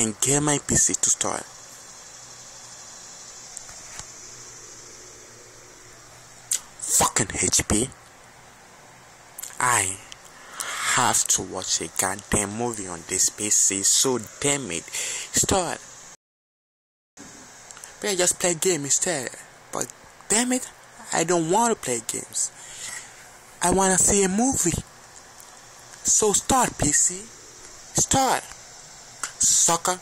can get my PC to start. Fucking HP. I have to watch a goddamn movie on this PC, so damn it. Start. But I just play game instead. But damn it, I don't want to play games. I want to see a movie. So start, PC. Start. Sucker.